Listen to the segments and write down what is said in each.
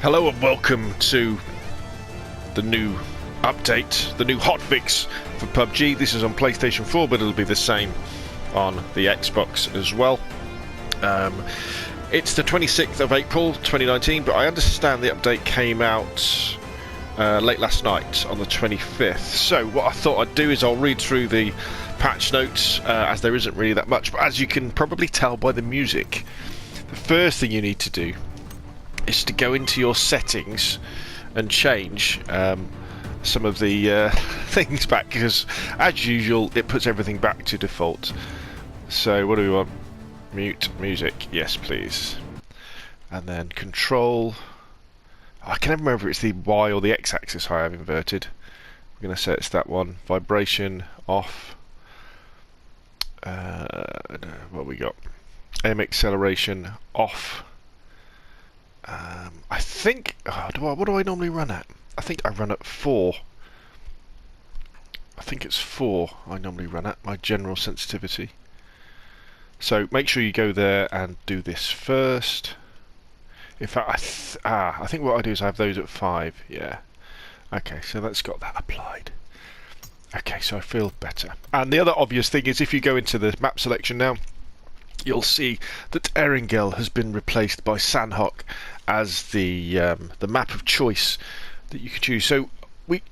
Hello and welcome to the new update, the new hotfix for PUBG. This is on PlayStation 4, but it'll be the same on the Xbox as well. It's the 26th of April 2019, but I understand the update came out late last night on the 25th. So what I thought I'd do is I'll read through the patch notes, as there isn't really that much, but as you can probably tell by the music, the first thing you need to do is to go into your settings and change some of the things back, because as usual it puts everything back to default. So what do we want? Mute music, yes please. And then control, I can never remember if it's the Y or the X axis I have inverted. We're going to set it's that one. Vibration off. What we got? Aim acceleration off. I think, what do I normally run at? I think I run at 4. I think it's 4 I normally run at, my general sensitivity. So make sure you go there and do this first. In fact, I think what I do is I have those at 5, yeah. Okay, so that's got that applied. Okay, so I feel better. And the other obvious thing is if you go into the map selection now, you'll see that Erangel has been replaced by Sanhok as the map of choice that you can choose. So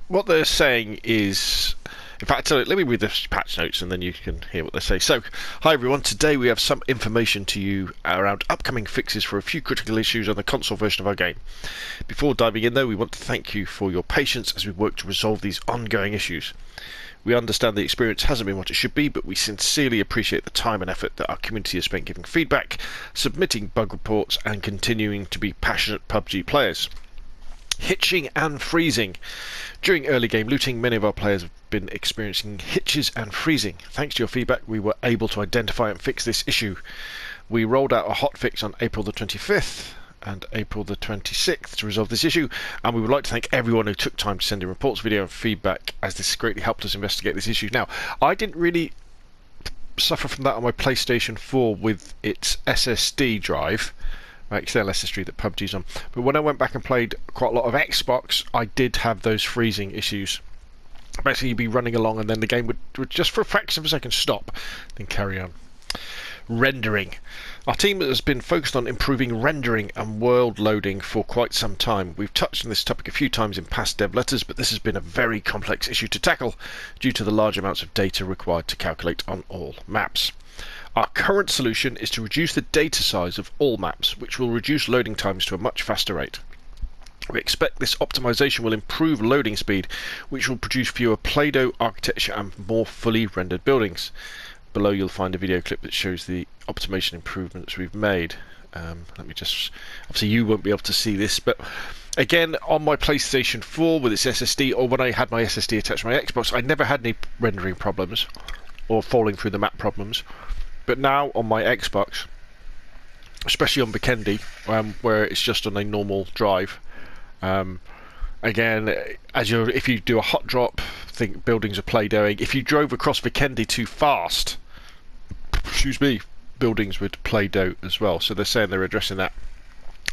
what they're saying is, in fact, let me read the patch notes and then you can hear what they say. So, hi everyone, today we have some information to you around upcoming fixes for a few critical issues on the console version of our game. Before diving in though, we want to thank you for your patience as we work to resolve these ongoing issues. We understand the experience hasn't been what it should be, but we sincerely appreciate the time and effort that our community has spent giving feedback, submitting bug reports, and continuing to be passionate PUBG players. Hitching and freezing. During early game looting, many of our players have been experiencing hitches and freezing. Thanks to your feedback, we were able to identify and fix this issue. We rolled out a hotfix on April the 25th and April the 26th to resolve this issue, and we would like to thank everyone who took time to send in reports, video and feedback, as this greatly helped us investigate this issue. Now, I didn't really suffer from that on my PlayStation 4 with its SSD drive, my external SSD that PUBG's on, but when I went back and played quite a lot of Xbox, I did have those freezing issues. Basically you'd be running along and then the game would just for a fraction of a second stop, then carry on. Rendering. Our team has been focused on improving rendering and world loading for quite some time. We've touched on this topic a few times in past dev letters, but this has been a very complex issue to tackle due to the large amounts of data required to calculate on all maps. Our current solution is to reduce the data size of all maps, which will reduce loading times to a much faster rate. We expect this optimization will improve loading speed, which will produce fewer Play-Doh architecture and more fully rendered buildings. Below you'll find a video clip that shows the optimization improvements we've made. Let me just, obviously you won't be able to see this, but again on my PlayStation 4 with its SSD, or when I had my SSD attached to my Xbox, I never had any rendering problems or falling through the map problems. But now on my Xbox, especially on Vikendi, where it's just on a normal drive, again, if you do a hot drop, think buildings are Play-Dohing. If you drove across Vikendi too fast, buildings would Play-Doh as well. So they're saying they're addressing that.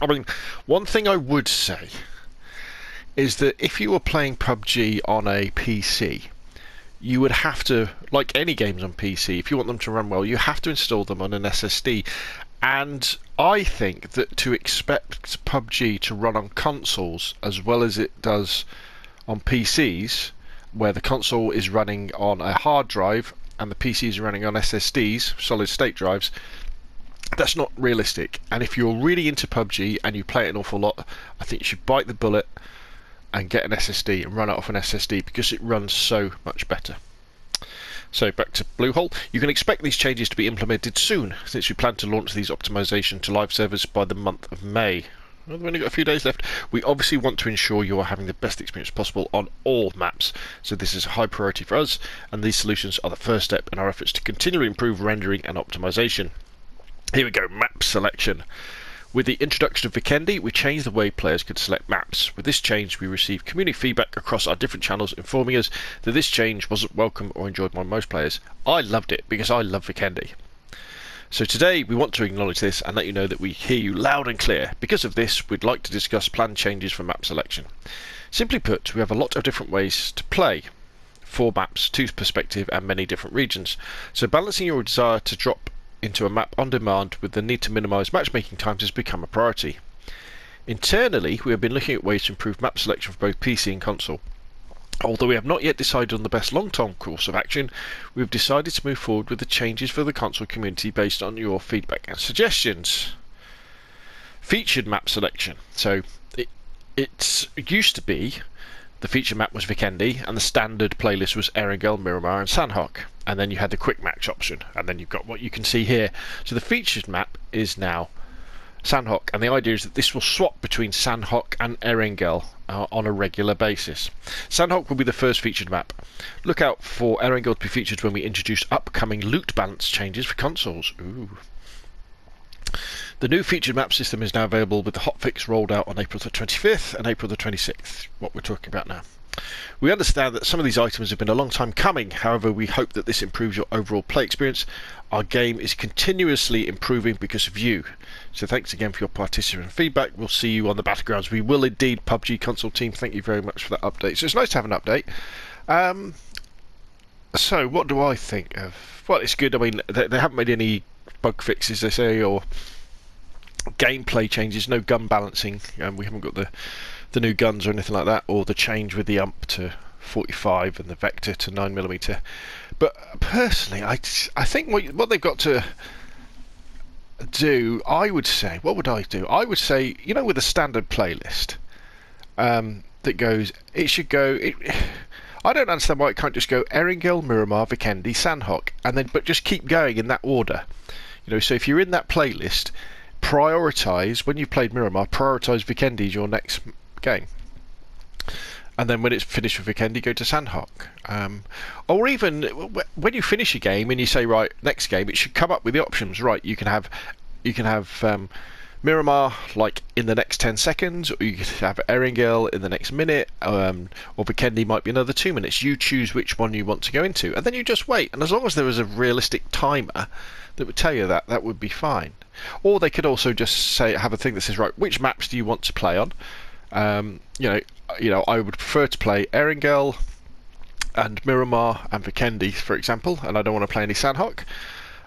I mean, one thing I would say is that if you were playing PUBG on a PC, you would have to, like any games on PC, if you want them to run well, you have to install them on an SSD. And I think that to expect PUBG to run on consoles as well as it does on PCs, where the console is running on a hard drive and the PC is running on SSDs, solid state drives, that's not realistic. And if you're really into PUBG and you play it an awful lot, I think you should bite the bullet and get an SSD and run it off an SSD, because it runs so much better. So back to Bluehole. You can expect these changes to be implemented soon, since we plan to launch these optimization to live servers by the month of May. Well, we've only got a few days left. We obviously want to ensure you are having the best experience possible on all maps, so this is a high priority for us, and these solutions are the first step in our efforts to continually improve rendering and optimization. Here we go, map selection. With the introduction of Vikendi, we changed the way players could select maps. With this change, we received community feedback across our different channels informing us that this change wasn't welcome or enjoyed by most players. I loved it because I love Vikendi. So today we want to acknowledge this and let you know that we hear you loud and clear. Because of this, we'd like to discuss planned changes for map selection. Simply put, we have a lot of different ways to play. 4 maps, 2 perspective and many different regions. So balancing your desire to drop into a map on demand with the need to minimise matchmaking times has become a priority. Internally, we have been looking at ways to improve map selection for both PC and console. Although we have not yet decided on the best long-term course of action, we have decided to move forward with the changes for the console community based on your feedback and suggestions. Featured map selection. So it used to be the featured map was Vikendi and the standard playlist was Erangel, Miramar and Sandhawk. And then you had the quick match option, and then you've got what you can see here. So the featured map is now Sandhawk, and the idea is that this will swap between Sandhawk and Erangel on a regular basis. Sandhawk will be the first featured map. Look out for Erangel to be featured when we introduce upcoming loot balance changes for consoles. Ooh. The new featured map system is now available with the Hotfix rolled out on April the 25th and April the 26th, what we're talking about now. We understand that some of these items have been a long time coming, however we hope that this improves your overall play experience. Our game is continuously improving because of you. So thanks again for your participant feedback. We'll see you on the battlegrounds. We will indeed, PUBG console team. Thank you very much for that update. So it's nice to have an update. So what do I think of? Well, it's good. I mean, they haven't made any bug fixes, they say, or gameplay changes. No gun balancing. We haven't got the new guns or anything like that, or the change with the ump to 45 and the vector to 9mm. But personally, I think what they've got to do, I would say, what would I do? I would say, you know, with a standard playlist that goes, it should go. I don't understand why it can't just go Erangel, Miramar, Vikendi, Sandhawk, and then but just keep going in that order. You know, so if you're in that playlist, prioritise when you've played Miramar, prioritise Vikendi as your next game. And then when it's finished with Vikendi, go to Sandhawk. Or even when you finish a game and you say, right, next game, it should come up with the options. Right, you can have Miramar like in the next 10 seconds, or you could have Erangel in the next minute, or Vikendi might be another 2 minutes. You choose which one you want to go into, and then you just wait. And as long as there was a realistic timer that would tell you that, that would be fine. Or they could also just say, have a thing that says, right, which maps do you want to play on? You know, I would prefer to play Erangel and Miramar and Vikendi, for example, and I don't want to play any Sandhawk.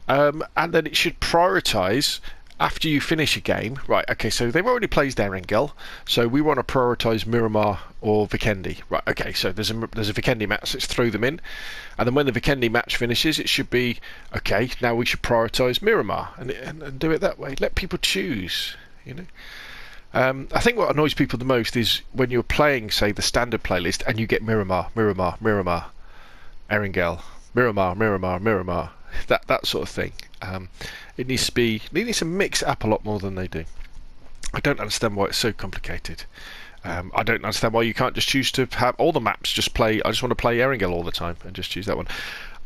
And then it should prioritise after you finish a game. Right, okay, so they've already played Erangel, so we want to prioritise Miramar or Vikendi. Right, okay, so there's a Vikendi match, let's throw them in. And then when the Vikendi match finishes, it should be, okay, now we should prioritise Miramar and do it that way. Let people choose, you know. I think what annoys people the most is when you're playing, say, the standard playlist and you get Miramar, Miramar, Miramar, Erangel, Miramar, Miramar, Miramar, that sort of thing. It needs to mix it up a lot more than they do. I don't understand why it's so complicated. I don't understand why you can't just choose to have all the maps just play. I just want to play Erangel all the time and just choose that one.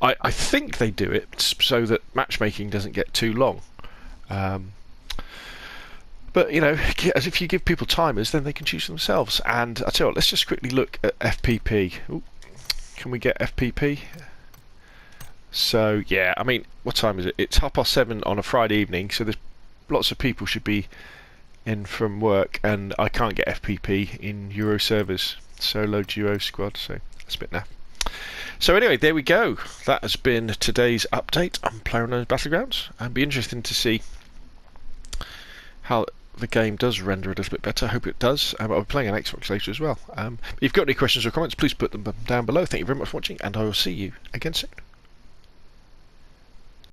I think they do it so that matchmaking doesn't get too long. But, you know, as if you give people timers, then they can choose themselves. And I tell you what, let's just quickly look at FPP. Ooh, can we get FPP? So, yeah, I mean, what time is it? It's 7:30 on a Friday evening, so there's lots of people should be in from work, and I can't get FPP in Euro servers. Solo duo squad, so that's a bit naff. So anyway, there we go. That has been today's update on PlayerUnknown's Battlegrounds. It'd be interesting to see how the game does render a little bit better. I hope it does. I'll be playing an Xbox later as well. If you've got any questions or comments, please put them down below. Thank you very much for watching, and I will see you again soon.